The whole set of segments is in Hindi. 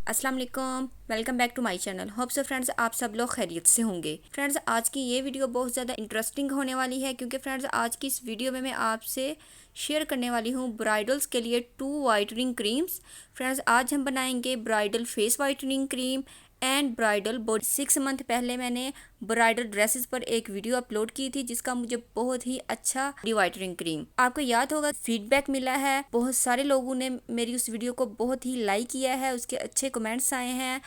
अस्सलाम वालेकुम, welcome back to my channel. Hope so friends आप सब लोग खैरियत से होंगे। फ्रेंड्स आज की ये वीडियो बहुत ज़्यादा इंटरेस्टिंग होने वाली है क्योंकि फ्रेंड्स आज की इस वीडियो में मैं आपसे शेयर करने वाली हूँ ब्राइडल्स के लिए 2 वाइटनिंग क्रीम्स। फ्रेंड्स आज हम बनाएंगे bridal face whitening cream and bridal body. 6 month पहले मैंने ब्राइडल ड्रेसेस पर एक वीडियो अपलोड की थी जिसका मुझे बहुत ही अच्छा वाइटनिंग क्रीम आपको याद होगा फीडबैक मिला है। बहुत सारे लोगों ने मेरी उस वीडियो को बहुत ही लाइक किया है, उसके अच्छे कमेंट्स आए हैं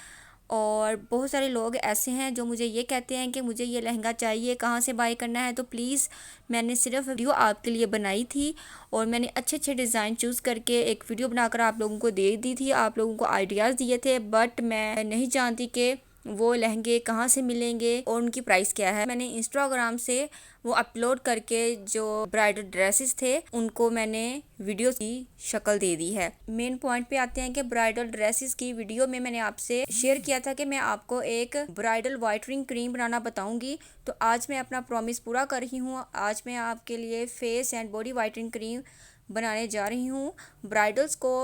और बहुत सारे लोग ऐसे हैं जो मुझे ये कहते हैं कि मुझे ये लहंगा चाहिए, कहाँ से बाय करना है। तो प्लीज़ मैंने सिर्फ वीडियो आपके लिए बनाई थी और मैंने अच्छे अच्छे डिज़ाइन चूज़ करके एक वीडियो बनाकर आप लोगों को दे दी थी, आप लोगों को आइडियाज़ दिए थे। बट मैं नहीं जानती कि वो लहंगे कहाँ से मिलेंगे और उनकी प्राइस क्या है। मैंने इंस्टाग्राम से वो अपलोड करके जो ब्राइडल ड्रेसेस थे उनको मैंने वीडियो की शक्ल दे दी है। मेन पॉइंट पे आते हैं कि ब्राइडल ड्रेसेस की वीडियो में मैंने आपसे शेयर किया था कि मैं आपको एक ब्राइडल वाइटनिंग क्रीम बनाना बताऊंगी। तो आज मैं अपना प्रॉमिस पूरा कर रही हूँ। आज मैं आपके लिए face and body whitening cream बनाने जा रही हूँ। ब्राइडल्स को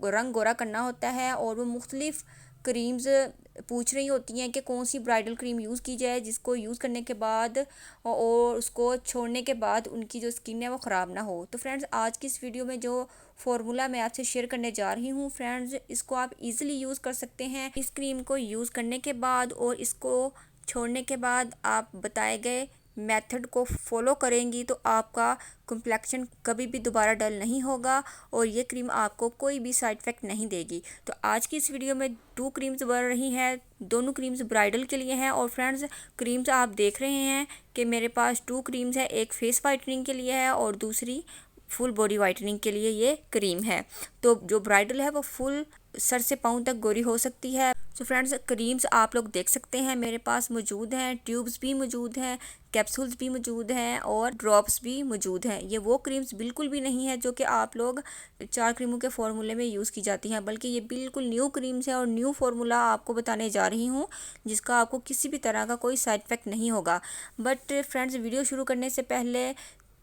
रंग गोरा करना होता है और वो मुख्तलिफ क्रीम्स पूछ रही होती हैं कि कौन सी ब्राइडल क्रीम यूज़ की जाए जिसको यूज़ करने के बाद और उसको छोड़ने के बाद उनकी जो स्किन है वो ख़राब ना हो। तो फ्रेंड्स आज की इस वीडियो में जो फार्मूला मैं आपसे शेयर करने जा रही हूँ फ्रेंड्स, इसको आप इजीली यूज़ कर सकते हैं। इस क्रीम को यूज़ करने के बाद और इसको छोड़ने के बाद आप बताए गए मेथड को फॉलो करेंगी तो आपका कम्प्लेक्शन कभी भी दोबारा डल नहीं होगा और ये क्रीम आपको कोई भी साइड इफ़ेक्ट नहीं देगी। तो आज की इस वीडियो में 2 क्रीम्स बन रही हैं, दोनों क्रीम्स ब्राइडल के लिए हैं। और फ्रेंड्स क्रीम्स आप देख रहे हैं कि मेरे पास 2 क्रीम्स है, एक फेस वाइटनिंग के लिए है और दूसरी फुल बॉडी वाइटनिंग के लिए ये क्रीम है। तो जो ब्राइडल है वो फुल सर से पाँव तक गोरी हो सकती है। सो फ्रेंड्स क्रीम्स आप लोग देख सकते हैं मेरे पास मौजूद हैं, ट्यूब्स भी मौजूद हैं, कैप्सूल्स भी मौजूद हैं और ड्रॉप्स भी मौजूद हैं। ये वो क्रीम्स बिल्कुल भी नहीं है जो कि आप लोग 4 क्रीमों के फार्मूले में यूज़ की जाती हैं, बल्कि ये बिल्कुल न्यू क्रीम्स है और न्यू फार्मूला आपको बताने जा रही हूँ जिसका आपको किसी भी तरह का कोई साइड इफ़ेक्ट नहीं होगा। बट फ्रेंड्स वीडियो शुरू करने से पहले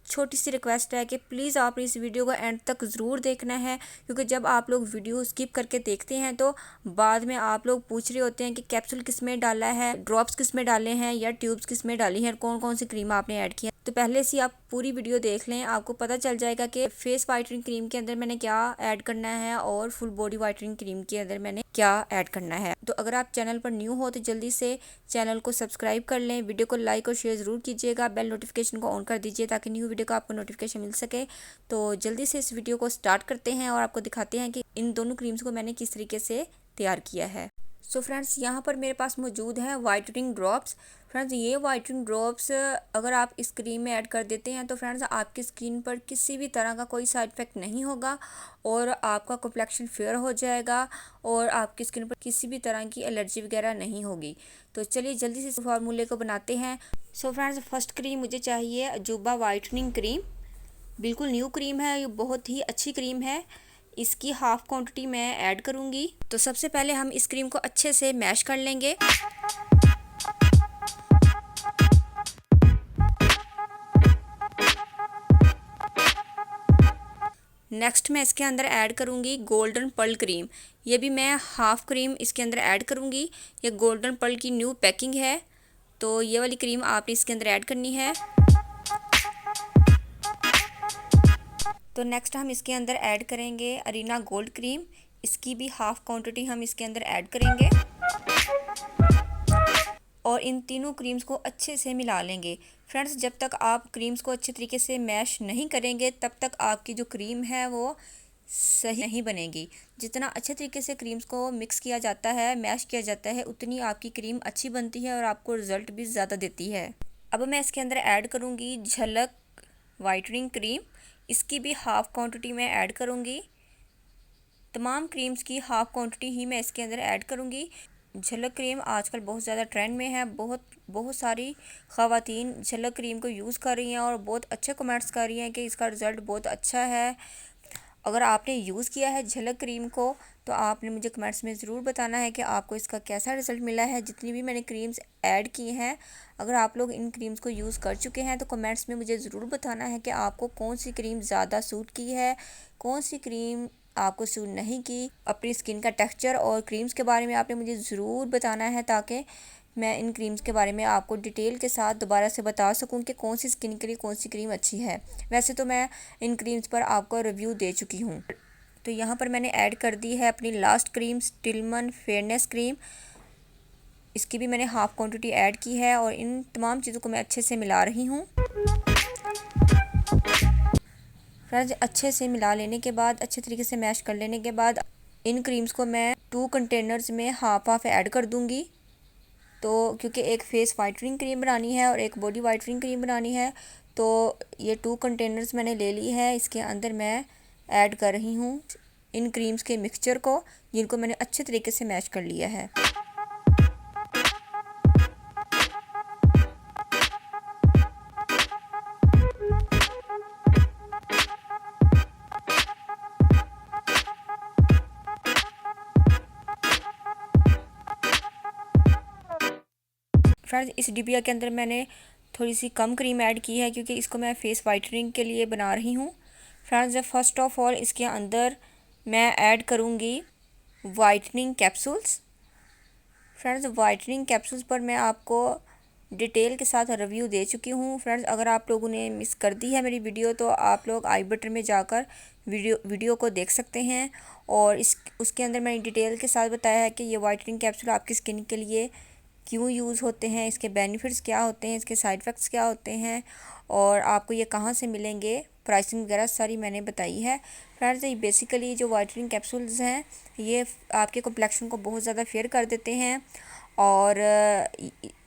छोटी सी रिक्वेस्ट है कि प्लीज़ आपने इस वीडियो को एंड तक ज़रूर देखना है क्योंकि जब आप लोग वीडियो स्किप करके देखते हैं तो बाद में आप लोग पूछ रहे होते हैं कि कैप्सूल किस में डाला है, ड्रॉप्स किस में डाले हैं या ट्यूब्स किस में डाली हैं, कौन कौन सी क्रीम आपने ऐड की है। तो पहले से आप पूरी वीडियो देख लें, आपको पता चल जाएगा कि फेस वाइटनिंग क्रीम के अंदर मैंने क्या ऐड करना है और फुल बॉडी वाइटनिंग क्रीम के अंदर मैंने क्या ऐड करना है। तो अगर आप चैनल पर न्यू हो तो जल्दी से चैनल को सब्सक्राइब कर लें, वीडियो को लाइक और शेयर ज़रूर कीजिएगा, बेल नोटिफिकेशन को ऑन कर दीजिए ताकि न्यू वीडियो का आपको नोटिफिकेशन मिल सके। तो जल्दी से इस वीडियो को स्टार्ट करते हैं और आपको दिखाते हैं कि इन दोनों क्रीम्स को मैंने किस तरीके से तैयार किया है। सो फ्रेंड्स यहाँ पर मेरे पास मौजूद है वाइटनिंग ड्रॉप्स। फ्रेंड्स ये वाइटनिंग ड्रॉप्स अगर आप इस क्रीम में ऐड कर देते हैं तो फ्रेंड्स आपकी स्किन पर किसी भी तरह का कोई साइड इफ़ेक्ट नहीं होगा और आपका कम्प्लेक्शन फेयर हो जाएगा और आपकी स्किन पर किसी भी तरह की एलर्जी वगैरह नहीं होगी। तो चलिए जल्दी से इस फार्मूले को बनाते हैं। सो फ्रेंड्स फर्स्ट क्रीम मुझे चाहिए अजूबा वाइटनिंग क्रीम। बिल्कुल न्यू क्रीम है, ये बहुत ही अच्छी क्रीम है। इसकी हाफ क्वांटिटी मैं ऐड करूँगी। तो सबसे पहले हम इस क्रीम को अच्छे से मैश कर लेंगे। नेक्स्ट मैं इसके अंदर ऐड करूँगी गोल्डन पर्ल क्रीम। ये भी मैं हाफ क्रीम इसके अंदर ऐड करूँगी। ये गोल्डन पर्ल की न्यू पैकिंग है तो ये वाली क्रीम आपने इसके अंदर ऐड करनी है। तो नेक्स्ट हम इसके अंदर ऐड करेंगे अरीना गोल्ड क्रीम। इसकी भी हाफ क्वांटिटी हम इसके अंदर ऐड करेंगे और इन तीनों क्रीम्स को अच्छे से मिला लेंगे। फ्रेंड्स जब तक आप क्रीम्स को अच्छे तरीके से मैश नहीं करेंगे तब तक आपकी जो क्रीम है वो सही नहीं बनेगी। जितना अच्छे तरीके से क्रीम्स को मिक्स किया जाता है, मैश किया जाता है, उतनी आपकी क्रीम अच्छी बनती है और आपको रिज़ल्ट भी ज़्यादा देती है। अब मैं इसके अंदर ऐड करूँगी झलक वाइटनिंग क्रीम। इसकी भी हाफ क्वांटिटी मैं ऐड करूँगी। तमाम क्रीम्स की हाफ क्वांटिटी ही मैं इसके अंदर ऐड करूँगी। झलक क्रीम आजकल बहुत ज़्यादा ट्रेंड में है, बहुत सारी ख़वातीन झलक क्रीम को यूज़ कर रही हैं और बहुत अच्छे कमेंट्स कर रही हैं कि इसका रिज़ल्ट बहुत अच्छा है। अगर आपने यूज़ किया है झलक क्रीम को तो आपने मुझे कमेंट्स में ज़रूर बताना है कि आपको इसका कैसा रिज़ल्ट मिला है। जितनी भी मैंने क्रीम्स ऐड की हैं, अगर आप लोग इन क्रीम्स को यूज़ कर चुके हैं तो कमेंट्स में मुझे ज़रूर बताना है कि आपको कौन सी क्रीम ज़्यादा सूट की है, कौन सी क्रीम आपको सूट नहीं की। अपनी स्किन का टेक्सचर और क्रीम्स के बारे में आपने मुझे ज़रूर बताना है, ताकि मैं इन क्रीम्स के बारे में आपको डिटेल के साथ दोबारा से बता सकूं कि कौन सी स्किन के लिए कौन सी क्रीम अच्छी है। वैसे तो मैं इन क्रीम्स पर आपको रिव्यू दे चुकी हूँ। तो यहाँ पर मैंने ऐड कर दी है अपनी लास्ट क्रीम, स्टिलमन फेयरनेस क्रीम। इसकी भी मैंने हाफ़ क्वांटिटी ऐड की है और इन तमाम चीज़ों को मैं अच्छे से मिला रही हूँ। फ्रेंड्स, अच्छे से मिला लेने के बाद, अच्छे तरीके से मैश कर लेने के बाद इन क्रीम्स को मैं 2 कंटेनर्स में हाफ ऐड कर दूँगी। तो क्योंकि एक फेस वाइटनिंग क्रीम बनानी है और एक बॉडी वाइटनिंग क्रीम बनानी है, तो ये 2 कंटेनर्स मैंने ले ली है। इसके अंदर मैं ऐड कर रही हूँ इन क्रीम्स के मिक्सचर को, जिनको मैंने अच्छे तरीके से मैश कर लिया है। फ्रेंड्स, इस डिबिया के अंदर मैंने थोड़ी सी कम क्रीम ऐड की है, क्योंकि इसको मैं फेस वाइटनिंग के लिए बना रही हूँ। फ्रेंड्स, फर्स्ट ऑफ ऑल इसके अंदर मैं ऐड करूँगी whitening capsules. Friends, whitening capsules पर मैं आपको डिटेल के साथ रिव्यू दे चुकी हूँ। फ्रेंड्स, अगर आप लोगों ने मिस कर दी है मेरी वीडियो, तो आप लोग आई बटन में जाकर वीडियो को देख सकते हैं। और उसके अंदर मैंने डिटेल के साथ बताया है कि ये वाइटनिंग कैप्सूल आपकी स्किन के लिए क्यों यूज़ होते हैं, इसके बेनिफिट्स क्या होते हैं, इसके साइड इफ़ेक्ट्स क्या होते हैं और आपको ये कहाँ से मिलेंगे, प्राइसिंग वगैरह सारी मैंने बताई है। फ्रेंड्स, ये बेसिकली जो वाइटनिंग कैप्सूल्स हैं, ये आपके कॉम्प्लेक्शन को बहुत ज़्यादा फेयर कर देते हैं। और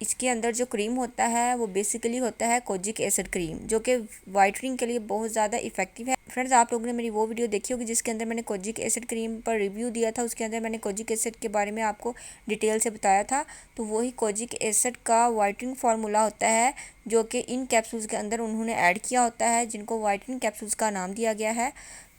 इसके अंदर जो क्रीम होता है वो बेसिकली होता है कोजिक एसिड क्रीम, जो कि वाइटनिंग के लिए बहुत ज़्यादा इफेक्टिव है। फ्रेंड्स, आप लोगों ने मेरी वो वीडियो देखी होगी जिसके अंदर मैंने कोजिक एसिड क्रीम पर रिव्यू दिया था। उसके अंदर मैंने कोजिक एसिड के बारे में आपको डिटेल से बताया था। तो वही कोजिक एसिड का वाइटनिंग फार्मूला होता है, जो कि इन कैप्सूल्स के अंदर उन्होंने ऐड किया होता है, जिनको वाइटनिंग कैप्सूल्स का नाम दिया गया है।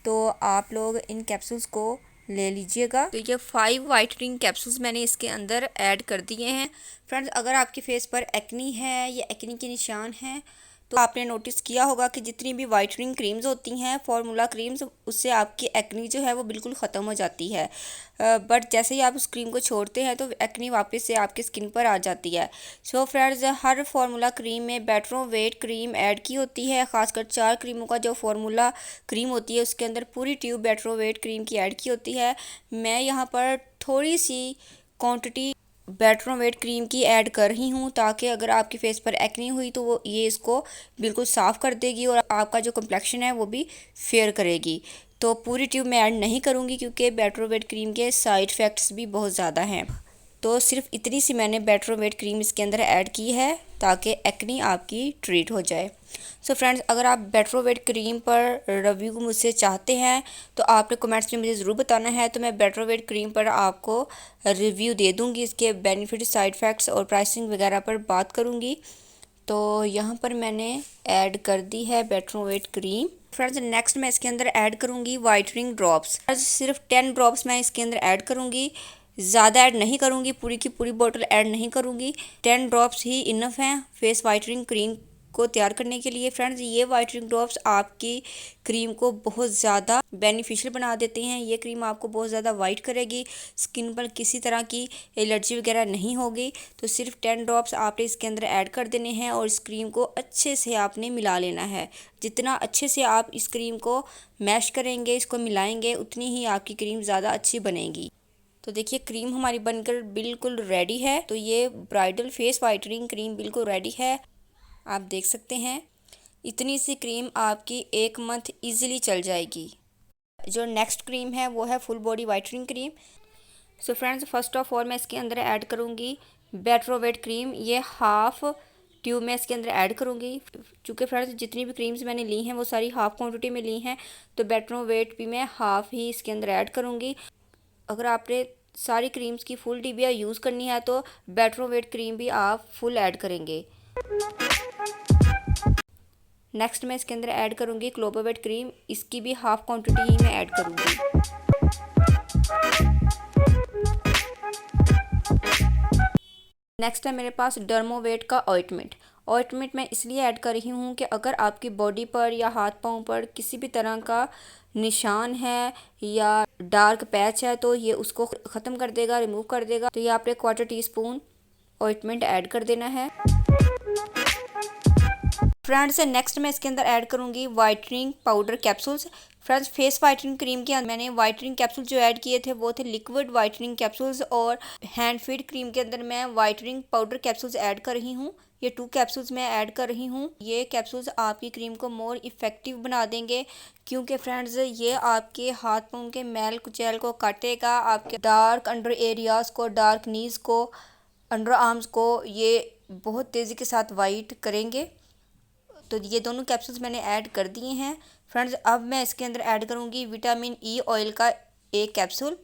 तो आप लोग इन कैप्सूल्स को ले लीजिएगा। तो ये 5 वाइटनिंग कैप्सूल्स मैंने इसके अंदर ऐड कर दिए हैं। फ्रेंड्स, अगर आपके फेस पर एक्नी है या एक्नी के निशान हैं, तो आपने नोटिस किया होगा कि जितनी भी वाइटनिंग क्रीम्स होती हैं, फार्मूला क्रीम्स, उससे आपकी एक्नी जो है वो बिल्कुल ख़त्म हो जाती है। बट जैसे ही आप उस क्रीम को छोड़ते हैं तो एक्नी वापस से आपकी स्किन पर आ जाती है। सो फ्रेंड्स, हर फार्मूला क्रीम में बेटरोवेट क्रीम ऐड की होती है। ख़ासकर 4 क्रीमों का जो फार्मूला क्रीम होती है, उसके अंदर पूरी ट्यूब बेटरोवेट क्रीम की ऐड की होती है। मैं यहाँ पर थोड़ी सी क्वांटिटी बेटरोवेट क्रीम की ऐड कर रही हूँ, ताकि अगर आपके फेस पर एक्नी हुई तो वो ये इसको बिल्कुल साफ़ कर देगी और आपका जो कम्प्लेक्शन है वो भी फेयर करेगी। तो पूरी ट्यूब मैं ऐड नहीं करूँगी, क्योंकि बेटरोवेट क्रीम के साइड इफ़ेक्ट्स भी बहुत ज़्यादा हैं। तो सिर्फ इतनी सी मैंने बेटरोवेट क्रीम इसके अंदर ऐड की है, ताकि एक्नी आपकी ट्रीट हो जाए। सो फ्रेंड्स, अगर आप बेटरोवेट क्रीम पर रिव्यू मुझसे चाहते हैं तो आपने कमेंट्स में मुझे ज़रूर बताना है। तो मैं बेटरोवेट क्रीम पर आपको रिव्यू दे दूँगी, इसके बेनिफिट, साइड इफ़ेक्ट्स और प्राइसिंग वगैरह पर बात करूँगी। तो यहाँ पर मैंने ऐड कर दी है बेटरोवेट क्रीम। फ्रेंड्स, नेक्स्ट मैं इसके अंदर ऐड करूँगी वाइटनिंग ड्रॉप्स। सिर्फ 10 ड्रॉप्स मैं इसके अंदर ऐड करूँगी, ज़्यादा ऐड नहीं करूँगी, पूरी की पूरी बोतल ऐड नहीं करूँगी। 10 ड्रॉप्स ही इनफ हैं फेस वाइटनिंग क्रीम को तैयार करने के लिए। फ्रेंड्स, ये वाइटनिंग ड्रॉप्स आपकी क्रीम को बहुत ज़्यादा बेनिफिशियल बना देते हैं। ये क्रीम आपको बहुत ज़्यादा वाइट करेगी, स्किन पर किसी तरह की एलर्जी वगैरह नहीं होगी। तो सिर्फ 10 ड्रॉप्स आपने इसके अंदर ऐड कर देने हैं और इस क्रीम को अच्छे से आपने मिला लेना है। जितना अच्छे से आप इस क्रीम को मैश करेंगे, इसको मिलाएंगे, उतनी ही आपकी क्रीम ज़्यादा अच्छी बनेगी। तो देखिए, क्रीम हमारी बनकर बिल्कुल रेडी है। तो ये ब्राइडल फेस वाइटनिंग क्रीम बिल्कुल रेडी है, आप देख सकते हैं। इतनी सी क्रीम आपकी 1 मंथ इजीली चल जाएगी। जो नेक्स्ट क्रीम है वो है full body whitening cream. So friends, first of all मैं इसके अंदर ऐड करूँगी बेटरोवेट क्रीम। ये हाफ़ ट्यूब मैं इसके अंदर ऐड करूँगी। चूँकि फ्रेंड्स, जितनी भी क्रीम्स मैंने ली हैं वो सारी हाफ़ क्वान्टिटी में ली हैं, तो बेटरोवेट भी मैं हाफ़ ही इसके अंदर ऐड करूँगी। अगर आपने सारी क्रीम्स की फुल डिबिया यूज़ करनी है तो बेटरोवेट क्रीम भी आप फुल ऐड करेंगे। नेक्स्ट मैं इसके अंदर ऐड करूँगी क्लोबोवेट क्रीम। इसकी भी हाफ़ क्वांटिटी ही मैं ऐड करूँगी। नेक्स्ट है मेरे पास डर्मोवेट का ऑइंटमेंट। ऑइंटमेंट मैं इसलिए ऐड कर रही हूँ कि अगर आपकी बॉडी पर या हाथ पाँव पर किसी भी तरह का निशान है या डार्क पैच है तो ये उसको ख़त्म कर देगा, रिमूव कर देगा। तो ये आपने 1/4 टीस्पून ऑइंटमेंट ऐड कर देना है। फ्रेंड्स नेक्स्ट मैं इसके अंदर ऐड करूँगी whitening powder capsules. Friends face whitening cream के अंदर मैंने वाइटनिंग कैप्सूल जो ऐड किए थे वो थे लिक्विड वाइटनिंग कैप्सूल्स, और हैंड फीड क्रीम के अंदर मैं वाइटनिंग पाउडर कैप्सूल्स ऐड कर रही हूँ। ये 2 कैप्सूल्स मैं ऐड कर रही हूँ। ये कैप्सूल्स आपकी क्रीम को मोर इफेक्टिव बना देंगे, क्योंकि फ्रेंड्स ये आपके हाथ पाँव के मैल कुचैल को काटेगा, आपके डार्क अंडर एरियाज़ को, डार्क नीज को, अंडर आर्म्स को ये बहुत तेज़ी के साथ वाइट करेंगे। तो ये दोनों कैप्सूल्स मैंने ऐड कर दिए हैं। फ्रेंड्स अब मैं इसके अंदर ऐड करूँगी विटामिन ई ऑयल का 1 कैप्सूल।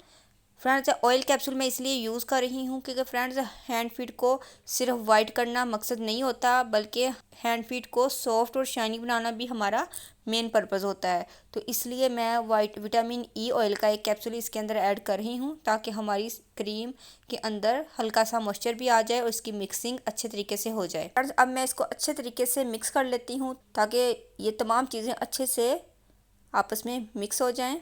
फ्रेंड्स ऑयल कैप्सूल मैं इसलिए यूज़ कर रही हूँ क्योंकि फ्रेंड्स हैंड फीट को सिर्फ वाइट करना मकसद नहीं होता, बल्कि हैंड फीट को सॉफ्ट और शाइनी बनाना भी हमारा मेन पर्पज़ होता है। तो इसलिए मैं विटामिन ई ऑयल का 1 कैप्सूल इसके अंदर ऐड कर रही हूँ, ताकि हमारी क्रीम के अंदर हल्का सा मॉइस्चर भी आ जाए और इसकी मिक्सिंग अच्छे तरीके से हो जाए। फ्रेंड्स अब मैं इसको अच्छे तरीके से मिक्स कर लेती हूँ ताकि ये तमाम चीज़ें अच्छे से आपस में मिक्स हो जाएँ।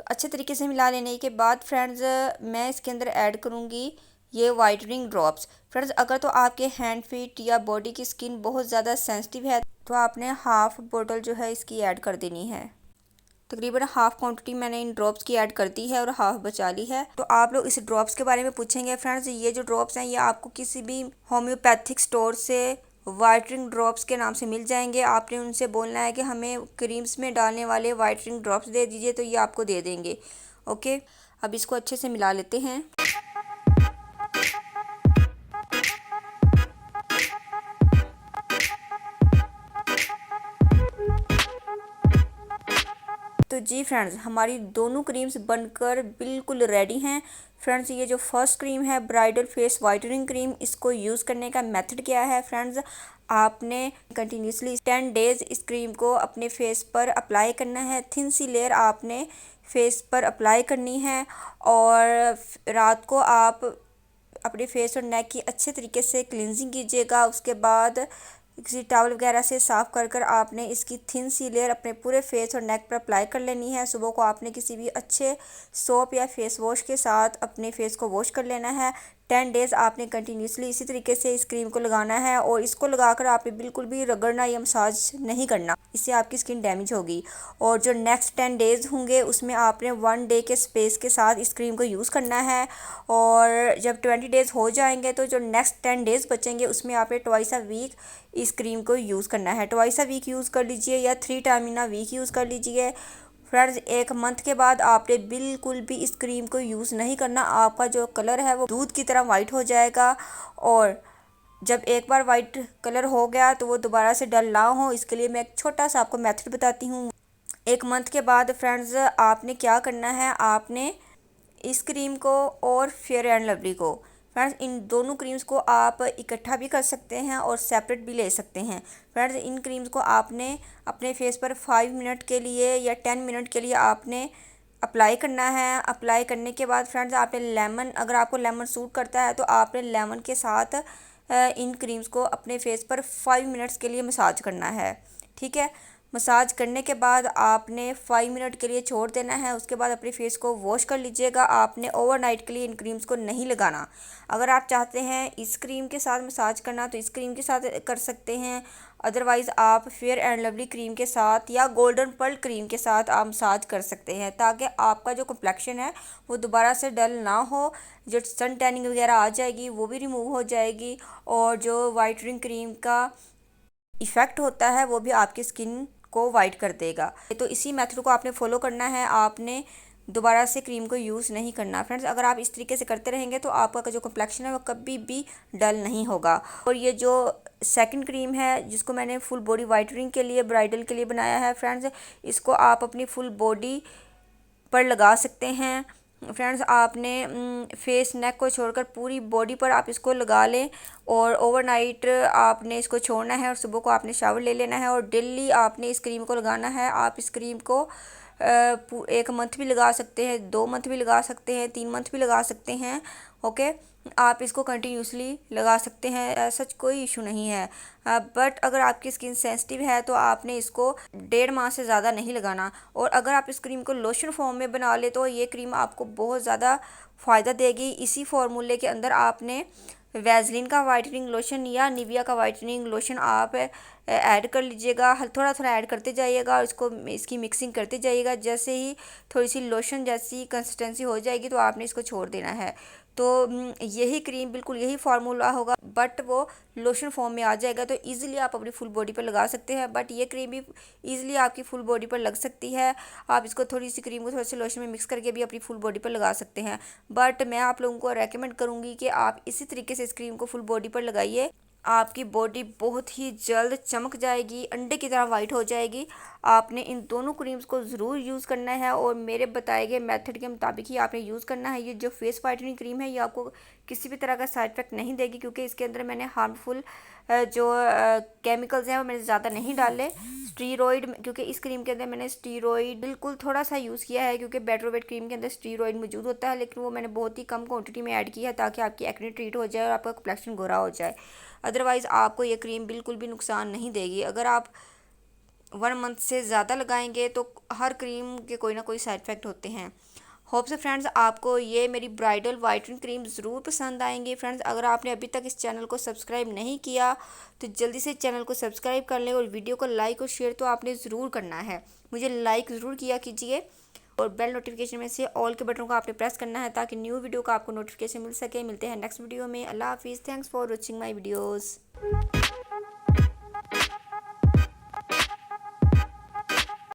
अच्छे तरीके से मिला लेने के बाद फ्रेंड्स मैं इसके अंदर ऐड करूँगी ये वाइटनिंग ड्रॉप्स। फ्रेंड्स अगर तो आपके हैंड फीट या बॉडी की स्किन बहुत ज़्यादा सेंसिटिव है तो आपने हाफ़ बोतल जो है इसकी ऐड कर देनी है। तकरीबन हाफ़ क्वांटिटी मैंने इन ड्रॉप्स की ऐड कर दी है और हाफ़ बचा ली है। तो आप लोग इस ड्रॉप्स के बारे में पूछेंगे। फ्रेंड्स ये जो ड्रॉप्स हैं ये आपको किसी भी होम्योपैथिक स्टोर से वाइटनिंग ड्रॉप्स के नाम से मिल जाएंगे। आपने उनसे बोलना है कि हमें क्रीम्स में डालने वाले वाइटनिंग ड्रॉप्स दे दीजिए, तो ये आपको दे देंगे। ओके, अब इसको अच्छे से मिला लेते हैं। तो जी फ्रेंड्स हमारी दोनों क्रीम्स बनकर बिल्कुल रेडी हैं। फ्रेंड्स ये जो फर्स्ट क्रीम है ब्राइडल फेस वाइटनिंग क्रीम, इसको यूज़ करने का मेथड क्या है फ्रेंड्स, आपने कंटिन्यूसली 10 डेज़ इस क्रीम को अपने फेस पर अप्लाई करना है। थिन सी लेयर आपने फेस पर अप्लाई करनी है और रात को आप अपने फेस और नेक की अच्छे तरीके से क्लिनजिंग कीजिएगा। उसके बाद किसी टॉवल वगैरह से साफ़ कर आपने इसकी थिन सी लेयर अपने पूरे फेस और नेक पर अप्लाई कर लेनी है। सुबह को आपने किसी भी अच्छे सोप या फेस वॉश के साथ अपने फेस को वॉश कर लेना है। 10 डेज़ आपने कंटिन्यूसली इसी तरीके से इस क्रीम को लगाना है और इसको लगाकर आपने बिल्कुल भी रगड़ना या मसाज नहीं करना, इससे आपकी स्किन डैमेज होगी। और जो नेक्स्ट 10 डेज़ होंगे उसमें आपने 1 डे के स्पेस के साथ इस क्रीम को यूज़ करना है। और जब 20 डेज़ हो जाएंगे तो जो नेक्स्ट 10 डेज़ बचेंगे उसमें आपने ट्वाइस अ वीक इस क्रीम को यूज़ करना है। ट्वाइस अ वीक यूज़ कर लीजिए या 3 time in a week use कर लीजिए। फ्रेंड्स 1 मंथ के बाद आपने बिल्कुल भी इस क्रीम को यूज़ नहीं करना। आपका जो कलर है वो दूध की तरह वाइट हो जाएगा, और जब एक बार वाइट कलर हो गया तो वो दोबारा से डल ना हो, इसके लिए मैं एक छोटा सा आपको मेथड बताती हूँ। 1 मंथ के बाद फ्रेंड्स आपने क्या करना है, आपने इस क्रीम को और फेयर एंड लवली को, फ्रेंड्स इन दोनों क्रीम्स को आप इकट्ठा भी कर सकते हैं और सेपरेट भी ले सकते हैं। फ्रेंड्स इन क्रीम्स को आपने अपने फेस पर 5 मिनट के लिए या 10 मिनट के लिए आपने अप्लाई करना है। अप्लाई करने के बाद फ्रेंड्स आपने लेमन, अगर आपको लेमन सूट करता है तो आपने लेमन के साथ इन क्रीम्स को अपने फेस पर 5 मिनट्स के लिए मसाज करना है। ठीक है, मसाज करने के बाद आपने 5 मिनट के लिए छोड़ देना है। उसके बाद अपने फेस को वॉश कर लीजिएगा। आपने ओवरनाइट के लिए इन क्रीम्स को नहीं लगाना। अगर आप चाहते हैं इस क्रीम के साथ मसाज करना तो इस क्रीम के साथ कर सकते हैं, अदरवाइज़ आप फेयर एंड लवली क्रीम के साथ या गोल्डन पर्ल क्रीम के साथ आप मसाज कर सकते हैं, ताकि आपका जो कम्प्लेक्शन है वो दोबारा से डल ना हो। जो सन टैनिंग वगैरह आ जाएगी वो भी रिमूव हो जाएगी, और जो वाइटनिंग क्रीम का इफ़ेक्ट होता है वो भी आपकी स्किन को वाइट कर देगा। तो इसी मेथड को आपने फॉलो करना है, आपने दोबारा से क्रीम को यूज़ नहीं करना। फ्रेंड्स अगर आप इस तरीके से करते रहेंगे तो आपका जो कम्प्लेक्शन है वो कभी भी डल नहीं होगा। और ये जो सेकंड क्रीम है जिसको मैंने फुल बॉडी वाइटनिंग के लिए ब्राइडल के लिए बनाया है फ्रेंड्स, इसको आप अपनी फुल बॉडी पर लगा सकते हैं। फ्रेंड्स आपने फेस नेक को छोड़कर पूरी बॉडी पर आप इसको लगा लें और ओवरनाइट आपने इसको छोड़ना है और सुबह को आपने शावर ले लेना है और डेली आपने इस क्रीम को लगाना है। आप इस क्रीम को 1 मंथ भी लगा सकते हैं, 2 मंथ भी लगा सकते हैं, 3 मंथ भी लगा सकते हैं। ओके, आप इसको कंटिन्यूसली लगा सकते हैं, ऐसा कोई इशू नहीं है। बट अगर आपकी स्किन सेंसिटिव है तो आपने इसको 1.5 माह से ज़्यादा नहीं लगाना। और अगर आप इस क्रीम को लोशन फॉर्म में बना ले तो ये क्रीम आपको बहुत ज़्यादा फ़ायदा देगी। इसी फार्मूले के अंदर आपने वैसलीन का वाइटनिंग लोशन या निविया का वाइटनिंग लोशन आप ऐड कर लीजिएगा। थोड़ा थोड़ा ऐड करते जाइएगा और इसकी मिक्सिंग करते जाइएगा। जैसे ही थोड़ी सी लोशन जैसी कंसिस्टेंसी हो जाएगी तो आपने इसको छोड़ देना है। तो यही क्रीम बिल्कुल यही फार्मूला होगा, बट वो लोशन फॉर्म में आ जाएगा तो इजीली आप अपनी फुल बॉडी पर लगा सकते हैं। बट ये क्रीम भी इजीली आपकी फुल बॉडी पर लग सकती है। आप इसको थोड़ी सी क्रीम को थोड़े से लोशन में मिक्स करके भी अपनी फुल बॉडी पर लगा सकते हैं। बट मैं आप लोगों को रेकमेंड करूँगी कि आप इसी तरीके से इस क्रीम को फुल बॉडी पर लगाइए। आपकी बॉडी बहुत ही जल्द चमक जाएगी, अंडे की तरह वाइट हो जाएगी। आपने इन दोनों क्रीम्स को ज़रूर यूज़ करना है और मेरे बताए गए मेथड के मुताबिक ही आपने यूज़ करना है। ये जो फेस वाइटनिंग क्रीम है ये आपको किसी भी तरह का साइड इफेक्ट नहीं देगी, क्योंकि इसके अंदर मैंने हार्मफुल जो केमिकल्स हैं वो मैंने ज़्यादा नहीं डाले। स्टीरॉइड, क्योंकि इस क्रीम के अंदर मैंने स्टीरॉइड बिल्कुल थोड़ा सा यूज़ किया है, क्योंकि बेटरवेट क्रीम के अंदर स्टीरॉइड मौजूद होता है, लेकिन वो मैंने बहुत ही कम क्वांटिटी में ऐड किया है ताकि आपकी एक्ने ट्रीट हो जाए और आपका कम्प्लेक्शन गोरा हो जाए। अदरवाइज़ आपको ये क्रीम बिल्कुल भी नुकसान नहीं देगी। अगर आप 1 मंथ से ज़्यादा लगाएंगे तो हर क्रीम के कोई ना कोई साइड इफ़ेक्ट होते हैं। होप से फ्रेंड्स आपको ये मेरी ब्राइडल वाइटनिंग क्रीम ज़रूर पसंद आएंगी। फ्रेंड्स अगर आपने अभी तक इस चैनल को सब्सक्राइब नहीं किया तो जल्दी से चैनल को सब्सक्राइब कर लें और वीडियो को लाइक और शेयर तो आपने ज़रूर करना है, मुझे लाइक ज़रूर किया कीजिए। और बेल नोटिफिकेशन में से ऑल के बटन को आपने प्रेस करना है ताकि न्यू वीडियो का आपको नोटिफिकेशन मिल सके। मिलते हैं नेक्स्ट वीडियो में। अल्लाह हाफिज़। Thanks for watching my videos.